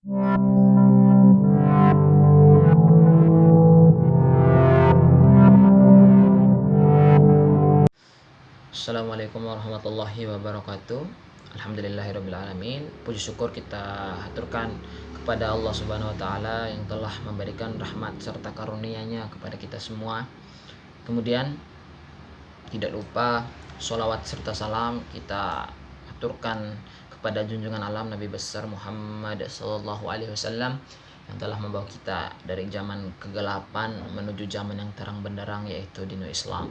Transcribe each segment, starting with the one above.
Assalamualaikum warahmatullahi wabarakatuh. Alhamdulillahirrabbilalamin. Puji syukur kita haturkan kepada Allah Subhanahu wa taala yang telah memberikan rahmat serta karunia-Nya kepada kita semua. Kemudian tidak lupa sholawat serta salam kita haturkan kepada junjungan alam Nabi besar Muhammad sallallahu alaihi wasallam yang telah membawa kita dari zaman kegelapan menuju zaman yang terang benderang, yaitu dinul Islam.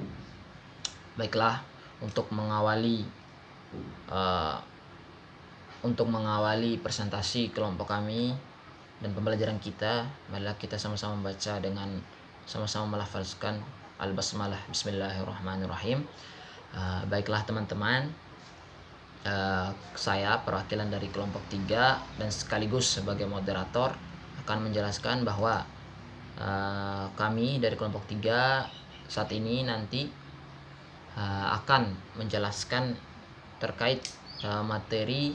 Baiklah, untuk mengawali presentasi kelompok kami dan pembelajaran kita, marilah kita sama-sama membaca dengan sama-sama melafazkan al-basmalah. Bismillahirrahmanirrahim. Baiklah teman-teman, saya perwakilan dari kelompok 3 dan sekaligus sebagai moderator akan menjelaskan bahwa kami dari kelompok 3 saat ini nanti akan menjelaskan terkait materi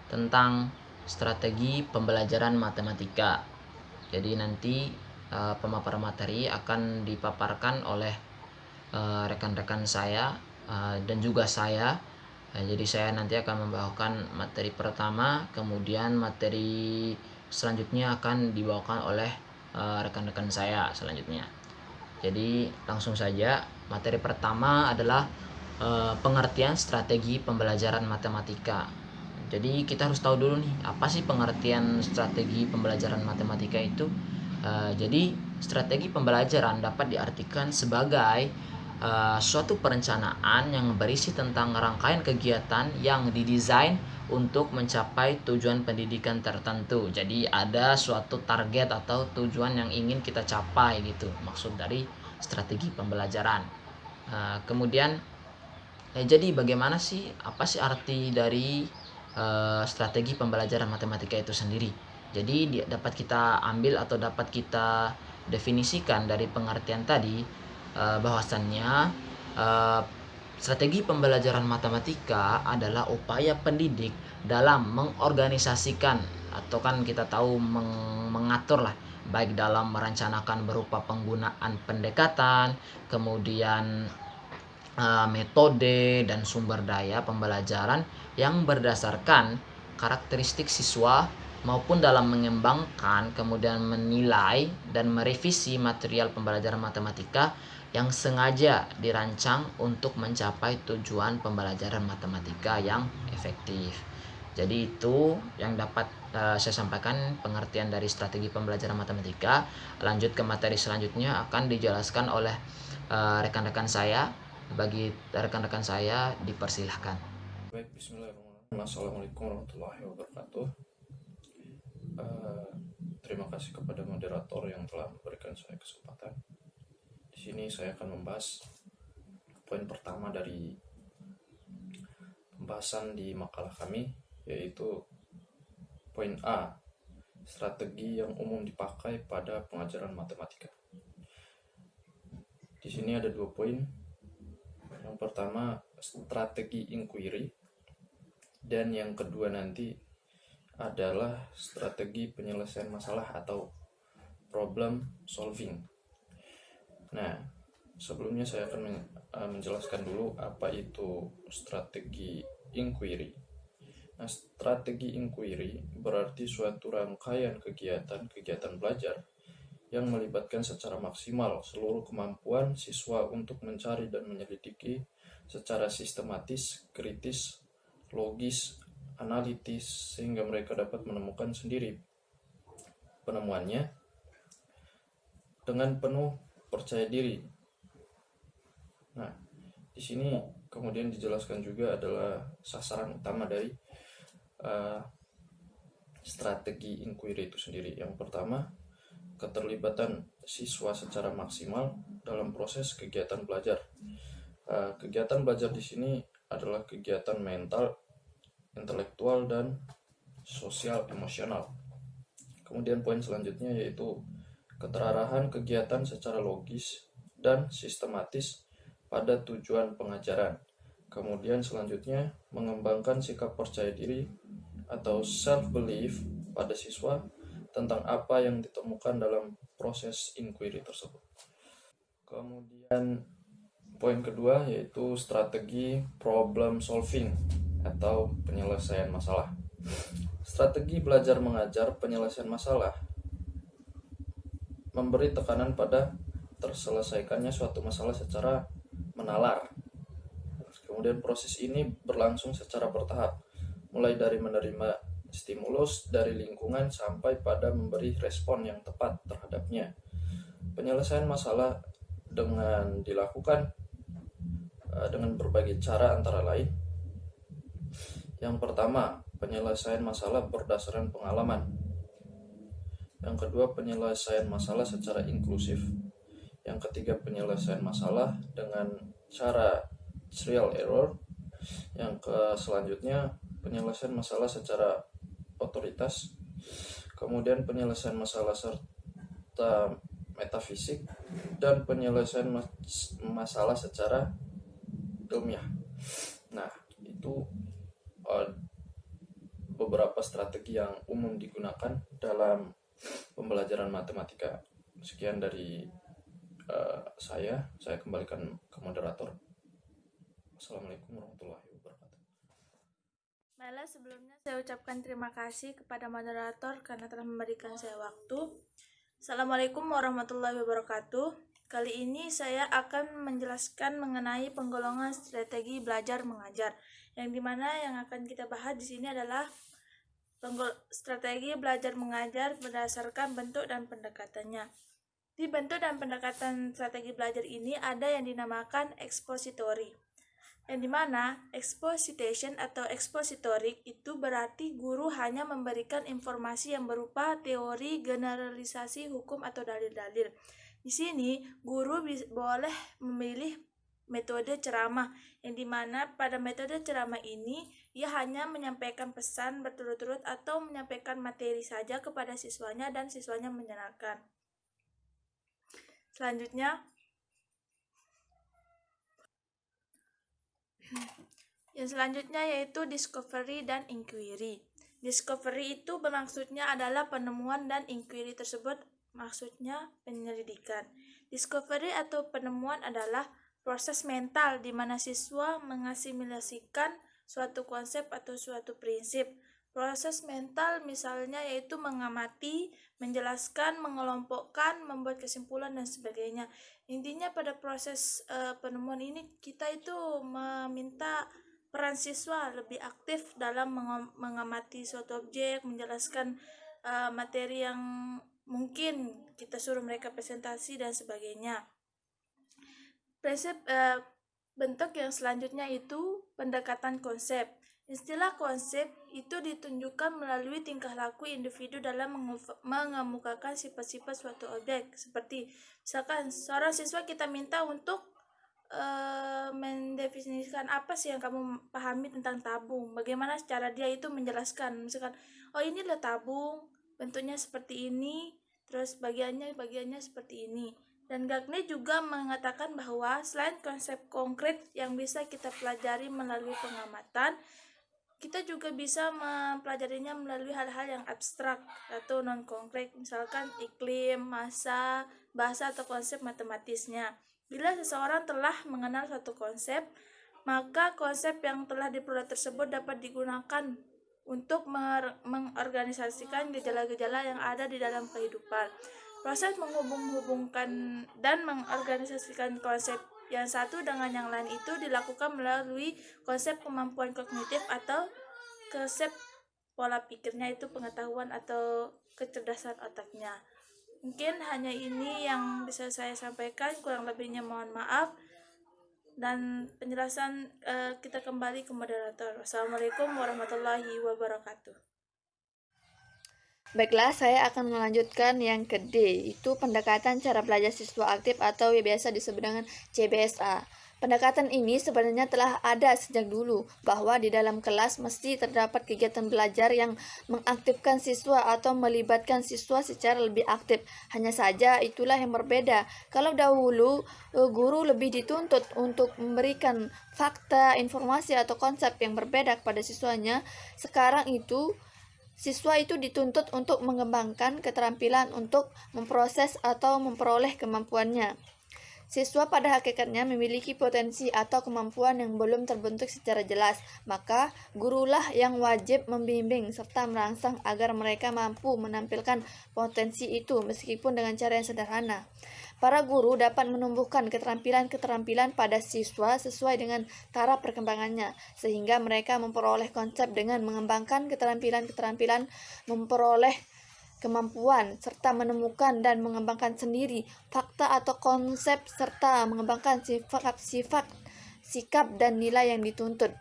tentang strategi pembelajaran matematika. Jadi nanti pemaparan materi akan dipaparkan oleh rekan-rekan saya dan juga saya. Jadi saya nanti akan membawakan materi pertama, kemudian materi selanjutnya akan dibawakan oleh rekan-rekan saya selanjutnya. Jadi langsung saja, materi pertama adalah pengertian strategi pembelajaran matematika. Jadi kita harus tahu dulu nih, apa sih pengertian strategi pembelajaran matematika itu? Jadi strategi pembelajaran dapat diartikan sebagai suatu perencanaan yang berisi tentang rangkaian kegiatan yang didesain untuk mencapai tujuan pendidikan tertentu. Jadi ada suatu target atau tujuan yang ingin kita capai gitu, maksud dari strategi pembelajaran. Kemudian jadi bagaimana sih, apa sih arti dari strategi pembelajaran matematika itu sendiri? Jadi dapat kita ambil atau dapat kita definisikan dari pengertian tadi, bahwasannya strategi pembelajaran matematika adalah upaya pendidik dalam mengorganisasikan, atau kan kita tahu mengatur lah, baik dalam merencanakan berupa penggunaan pendekatan, kemudian metode dan sumber daya pembelajaran yang berdasarkan karakteristik siswa, maupun dalam mengembangkan, kemudian menilai dan merevisi material pembelajaran matematika yang sengaja dirancang untuk mencapai tujuan pembelajaran matematika yang efektif. Jadi itu yang dapat saya sampaikan pengertian dari strategi pembelajaran matematika. Lanjut ke materi selanjutnya akan dijelaskan oleh rekan-rekan saya. Bagi rekan-rekan saya dipersilahkan. Baik, bismillahirrahmanirrahim. Assalamualaikum warahmatullahi wabarakatuh. Terima kasih kepada moderator yang telah memberikan saya kesempatan. Di sini saya akan membahas poin pertama dari pembahasan di makalah kami, yaitu poin A, strategi yang umum dipakai pada pengajaran matematika. Di sini ada 2 poin. Yang pertama, strategi inquiry, dan yang kedua nanti adalah strategi penyelesaian masalah atau problem solving. Nah, sebelumnya saya akan menjelaskan dulu apa itu strategi inquiry. Nah, strategi inquiry berarti suatu rangkaian kegiatan belajar yang melibatkan secara maksimal seluruh kemampuan siswa untuk mencari dan menyelidiki secara sistematis, kritis, logis, analitis, sehingga mereka dapat menemukan sendiri penemuannya dengan penuh percaya diri. Nah, di sini kemudian dijelaskan juga adalah sasaran utama dari strategi inquiry itu sendiri. Yang pertama, keterlibatan siswa secara maksimal dalam proses kegiatan belajar. Kegiatan belajar di sini adalah kegiatan mental, intelektual, dan sosial emosional. Kemudian poin selanjutnya yaitu keterarahan kegiatan secara logis dan sistematis pada tujuan pengajaran. Kemudian selanjutnya mengembangkan sikap percaya diri atau self-belief pada siswa tentang apa yang ditemukan dalam proses inquiry tersebut. Kemudian poin kedua yaitu strategi problem solving atau penyelesaian masalah. Strategi belajar mengajar penyelesaian masalah memberi tekanan pada terselesaikannya suatu masalah secara menalar. Kemudian proses ini berlangsung secara bertahap, mulai dari menerima stimulus dari lingkungan sampai pada memberi respon yang tepat terhadapnya. Penyelesaian masalah dengan dilakukan dengan berbagai cara, antara lain yang pertama, penyelesaian masalah berdasarkan pengalaman. Yang kedua, penyelesaian masalah secara inklusif. Yang ketiga, penyelesaian masalah dengan cara trial error. Yang selanjutnya, penyelesaian masalah secara otoritas. Kemudian penyelesaian masalah serta metafisik, dan penyelesaian masalah secara ilmiah. Nah, itu beberapa strategi yang umum digunakan dalam pembelajaran matematika. Sekian dari saya kembalikan ke moderator. Assalamualaikum warahmatullahi wabarakatuh. Baiklah, sebelumnya saya ucapkan terima kasih kepada moderator karena telah memberikan saya waktu. Assalamualaikum warahmatullahi wabarakatuh. Kali ini saya akan menjelaskan mengenai penggolongan strategi belajar mengajar, yang dimana yang akan kita bahas di sini adalah strategi belajar mengajar berdasarkan bentuk dan pendekatannya. Di bentuk dan pendekatan strategi belajar ini ada yang dinamakan expository, yang dimana exposition atau expository itu berarti guru hanya memberikan informasi yang berupa teori, generalisasi, hukum, atau dalil-dalil. Di sini guru boleh memilih metode ceramah, yang dimana pada metode ceramah ini ia hanya menyampaikan pesan berturut-turut atau menyampaikan materi saja kepada siswanya dan siswanya menyenangkan. Selanjutnya, yang selanjutnya yaitu discovery dan inquiry. Discovery itu bermaksudnya adalah penemuan, dan inquiry tersebut maksudnya penyelidikan. Discovery atau penemuan adalah proses mental di mana siswa mengasimilasikan suatu konsep atau suatu prinsip. Proses mental misalnya yaitu mengamati, menjelaskan, mengelompokkan, membuat kesimpulan, dan sebagainya. Intinya pada proses penemuan ini kita itu meminta peran siswa lebih aktif dalam mengamati suatu objek, menjelaskan materi yang mungkin kita suruh mereka presentasi dan sebagainya. Prinsip bentuk yang selanjutnya itu pendekatan konsep. Istilah konsep itu ditunjukkan melalui tingkah laku individu dalam mengemukakan sifat-sifat suatu objek. Seperti misalkan seorang siswa kita minta untuk mendefinisikan apa sih yang kamu pahami tentang tabung. Bagaimana cara dia itu menjelaskan. Misalkan, oh ini adalah tabung, bentuknya seperti ini, terus bagiannya seperti ini. Dan Gagne juga mengatakan bahwa selain konsep konkret yang bisa kita pelajari melalui pengamatan, kita juga bisa mempelajarinya melalui hal-hal yang abstrak atau non-konkret, misalkan iklim, massa, bahasa, atau konsep matematisnya. Bila seseorang telah mengenal suatu konsep, maka konsep yang telah diperoleh tersebut dapat digunakan untuk mengorganisasikan gejala-gejala yang ada di dalam kehidupan. Proses menghubung-hubungkan dan mengorganisasikan konsep yang satu dengan yang lain itu dilakukan melalui konsep kemampuan kognitif atau konsep pola pikirnya, itu pengetahuan atau kecerdasan otaknya. Mungkin hanya ini yang bisa saya sampaikan, kurang lebihnya mohon maaf. Dan penjelasan kita kembali ke moderator. Wassalamualaikum warahmatullahi wabarakatuh. Baiklah, saya akan melanjutkan yang ke D, itu pendekatan cara belajar siswa aktif atau biasa disebut dengan CBSA. Pendekatan ini sebenarnya telah ada sejak dulu, bahwa di dalam kelas mesti terdapat kegiatan belajar yang mengaktifkan siswa atau melibatkan siswa secara lebih aktif. Hanya saja itulah yang berbeda. Kalau dahulu guru lebih dituntut untuk memberikan fakta, informasi, atau konsep yang berbeda kepada siswanya, sekarang itu Siswa itu dituntut untuk mengembangkan keterampilan untuk memproses atau memperoleh kemampuannya. Siswa pada hakikatnya memiliki potensi atau kemampuan yang belum terbentuk secara jelas, maka gurulah yang wajib membimbing serta merangsang agar mereka mampu menampilkan potensi itu meskipun dengan cara yang sederhana. Para guru dapat menumbuhkan keterampilan-keterampilan pada siswa sesuai dengan taraf perkembangannya, sehingga mereka memperoleh konsep dengan mengembangkan keterampilan-keterampilan, memperoleh kemampuan, serta menemukan dan mengembangkan sendiri fakta atau konsep, serta mengembangkan sifat, sikap, dan nilai yang dituntut.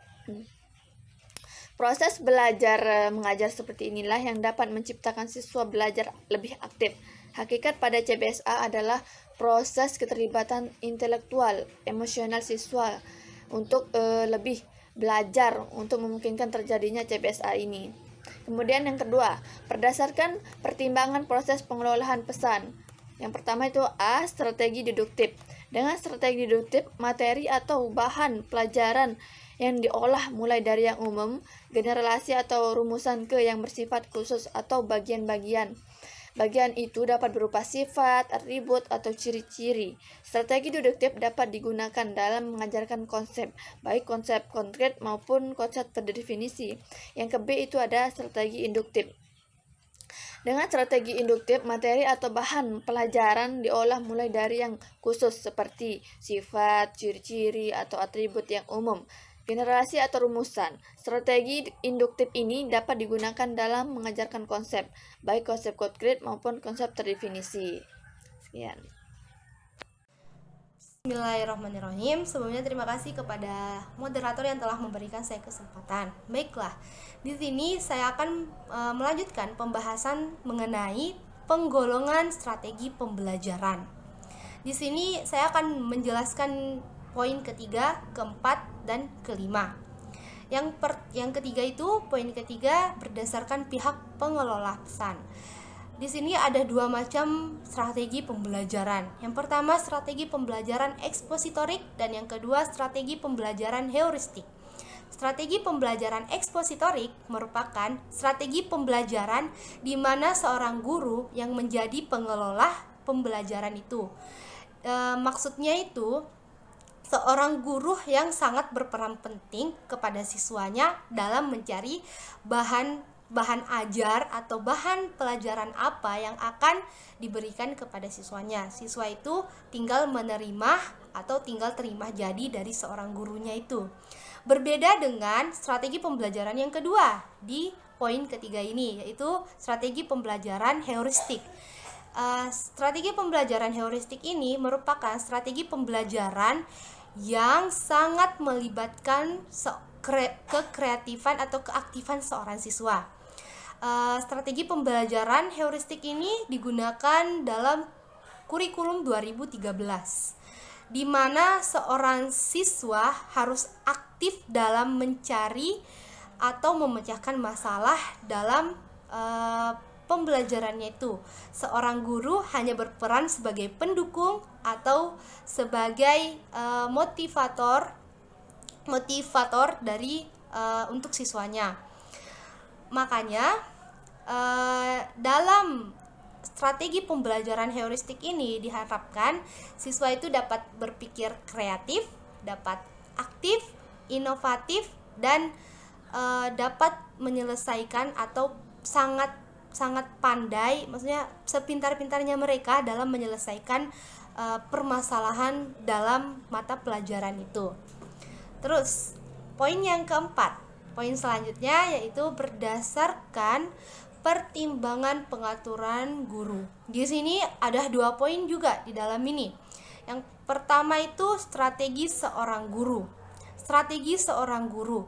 Proses belajar mengajar seperti inilah yang dapat menciptakan siswa belajar lebih aktif. Hakikat pada CBSA adalah proses keterlibatan intelektual, emosional siswa untuk lebih belajar untuk memungkinkan terjadinya CBSA ini. Kemudian yang kedua, berdasarkan pertimbangan proses pengelolaan pesan. Yang pertama itu A, strategi deduktif. Dengan strategi deduktif, materi atau bahan pelajaran yang diolah mulai dari yang umum, generalisasi atau rumusan ke yang bersifat khusus atau bagian-bagian. Bagian itu dapat berupa sifat, atribut, atau ciri-ciri. Strategi deduktif dapat digunakan dalam mengajarkan konsep, baik konsep konkret maupun konsep terdefinisi. Yang ke-B itu ada strategi induktif. Dengan strategi induktif, materi atau bahan pelajaran diolah mulai dari yang khusus seperti sifat, ciri-ciri, atau atribut yang umum, generasi atau rumusan. Strategi induktif ini dapat digunakan dalam mengajarkan konsep, baik konsep konkret maupun konsep terdefinisi. Sekian. Bismillahirrahmanirrahim. Sebelumnya terima kasih kepada moderator yang telah memberikan saya kesempatan. Baiklah, di sini saya akan melanjutkan pembahasan mengenai penggolongan strategi pembelajaran. Di sini saya akan menjelaskan poin ketiga, keempat, dan kelima. Yang ketiga itu, poin ketiga berdasarkan pihak pengelola pesan. Di sini ada dua macam strategi pembelajaran. Yang pertama strategi pembelajaran ekspositorik dan yang kedua strategi pembelajaran heuristik. Strategi pembelajaran ekspositorik merupakan strategi pembelajaran di mana seorang guru yang menjadi pengelola pembelajaran itu. Maksudnya itu seorang guru yang sangat berperan penting kepada siswanya dalam mencari bahan ajar atau bahan pelajaran apa yang akan diberikan kepada siswanya. Siswa itu tinggal menerima atau tinggal terima jadi dari seorang gurunya itu. Berbeda dengan strategi pembelajaran yang kedua di poin ketiga ini, yaitu strategi pembelajaran heuristik. Strategi pembelajaran heuristik ini merupakan strategi pembelajaran yang sangat melibatkan kekreatifan atau keaktifan seorang siswa. Strategi pembelajaran heuristik ini digunakan dalam kurikulum 2013, di mana seorang siswa harus aktif dalam mencari atau memecahkan masalah dalam pembelajarannya itu. Seorang guru hanya berperan sebagai pendukung atau sebagai motivator dari untuk siswanya. Makanya dalam strategi pembelajaran heuristik ini diharapkan siswa itu dapat berpikir kreatif, dapat aktif, inovatif, dan dapat menyelesaikan atau sangat pandai, maksudnya sepintar-pintarnya mereka dalam menyelesaikan permasalahan dalam mata pelajaran itu. Terus poin yang keempat, poin selanjutnya yaitu berdasarkan pertimbangan pengaturan guru. Di sini ada dua poin juga di dalam ini. Yang pertama itu strategi seorang guru. Strategi seorang guru,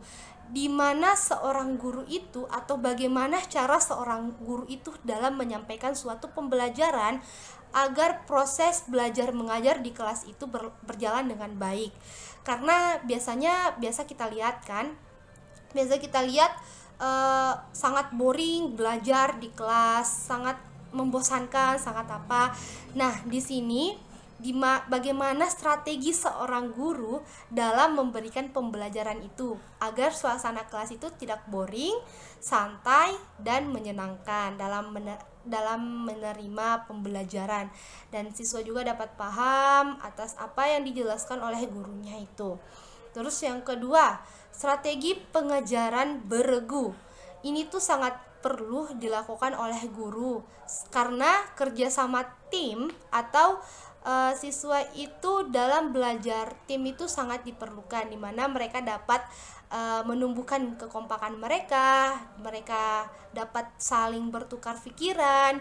di mana seorang guru itu atau bagaimana cara seorang guru itu dalam menyampaikan suatu pembelajaran agar proses belajar mengajar di kelas itu berjalan dengan baik. Karena biasa kita lihat sangat boring belajar di kelas, sangat membosankan, sangat apa. Nah, di sini bagaimana strategi seorang guru dalam memberikan pembelajaran itu agar suasana kelas itu tidak boring, santai, dan menyenangkan dalam menerima pembelajaran, dan siswa juga dapat paham atas apa yang dijelaskan oleh gurunya itu. Terus yang kedua, strategi pengajaran beregu. Ini tuh sangat perlu dilakukan oleh guru karena kerjasama tim atau siswa itu dalam belajar tim itu sangat diperlukan, di mana mereka dapat menumbuhkan kekompakan mereka dapat saling bertukar pikiran.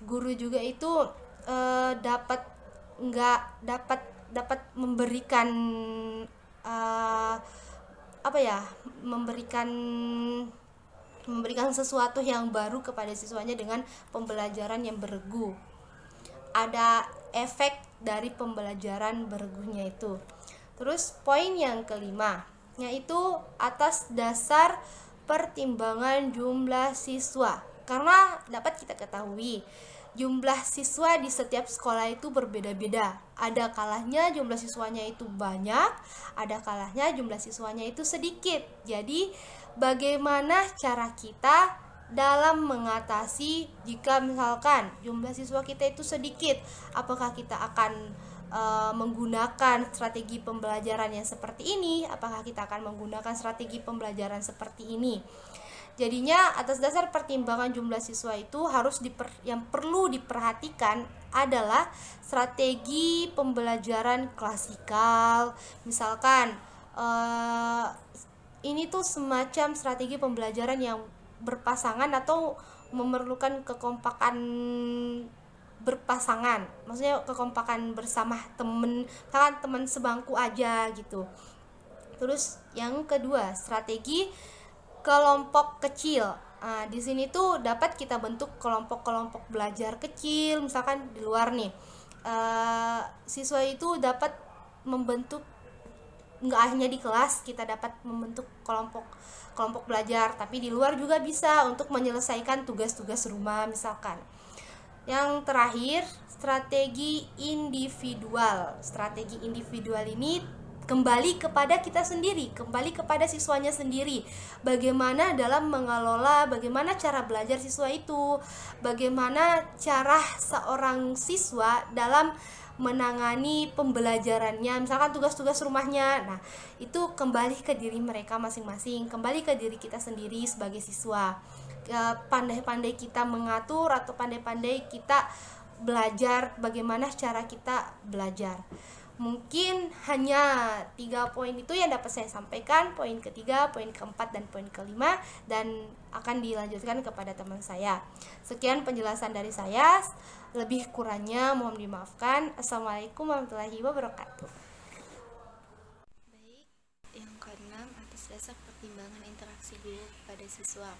Guru juga itu dapat memberikan memberikan sesuatu yang baru kepada siswanya dengan pembelajaran yang beregu. Ada efek dari pembelajaran beregunya itu. Terus poin yang kelima, yaitu atas dasar pertimbangan jumlah siswa. Karena dapat kita ketahui, jumlah siswa di setiap sekolah itu berbeda-beda. Ada kalanya jumlah siswanya itu banyak, ada kalanya jumlah siswanya itu sedikit. Jadi bagaimana cara kita dalam mengatasi jika misalkan jumlah siswa kita itu sedikit? Apakah kita akan menggunakan strategi pembelajaran yang seperti ini? Apakah kita akan menggunakan strategi pembelajaran seperti ini? Jadinya atas dasar pertimbangan jumlah siswa itu yang perlu diperhatikan adalah strategi pembelajaran klasikal. Misalkan ini tuh semacam strategi pembelajaran yang berpasangan atau memerlukan kekompakan berpasangan, maksudnya kekompakan bersama teman sebangku aja gitu. Terus yang kedua, strategi kelompok kecil. Di sini tuh dapat kita bentuk kelompok-kelompok belajar kecil. Misalkan di luar nih, siswa itu dapat membentuk, nggak hanya di kelas kita dapat membentuk kelompok belajar, tapi di luar juga bisa untuk menyelesaikan tugas-tugas rumah misalkan. Yang terakhir, strategi individual. Strategi individual ini kembali kepada kita sendiri, kembali kepada siswanya sendiri. Bagaimana dalam mengelola, bagaimana cara belajar siswa itu, bagaimana cara seorang siswa dalam menangani pembelajarannya, misalkan tugas-tugas rumahnya. Nah, itu kembali ke diri mereka masing-masing, kembali ke diri kita sendiri sebagai siswa. Pandai-pandai kita mengatur atau pandai-pandai kita belajar, bagaimana cara kita belajar. Mungkin hanya 3 poin itu yang dapat saya sampaikan, poin ketiga, poin keempat, dan poin kelima, dan akan dilanjutkan kepada teman saya. Sekian penjelasan dari saya, lebih kurangnya mohon dimaafkan. Assalamualaikum warahmatullahi wabarakatuh. Baik, yang keenam, atas dasar pertimbangan interaksi guru kepada siswa.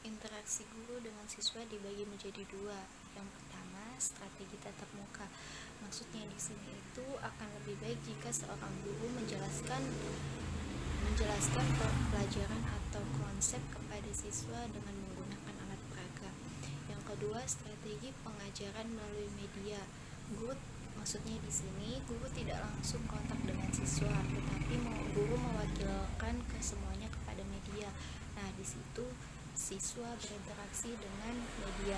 Interaksi guru dengan siswa dibagi menjadi 2. Yang pertama, strategi tatap muka. Maksudnya di sini itu akan lebih baik jika seorang guru menjelaskan pelajaran atau konsep kepada siswa dengan menggunakan alat peraga. Yang kedua, strategi pengajaran melalui media. Maksudnya di sini guru tidak langsung kontak dengan siswa, tetapi guru mewakilkan ke semuanya kepada media. Nah, di situ siswa berinteraksi dengan media.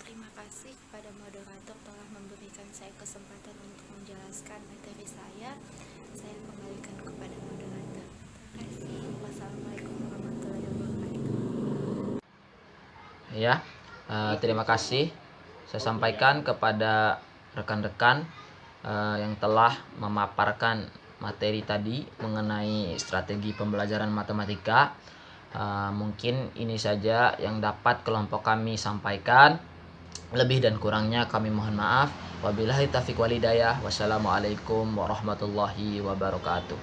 Terima kasih kepada moderator telah memberikan saya kesempatan untuk menjelaskan materi saya. Saya kembalikan kepada moderator. Terima kasih. Wassalamualaikum warahmatullahi wabarakatuh. Ya, terima kasih. Saya sampaikan kepada rekan-rekan yang telah memaparkan materi tadi mengenai strategi pembelajaran matematika. Mungkin ini saja yang dapat kelompok kami sampaikan. Lebih dan kurangnya kami mohon maaf. Wabillahi taufiq wal hidayah. Wassalamualaikum warahmatullahi wabarakatuh.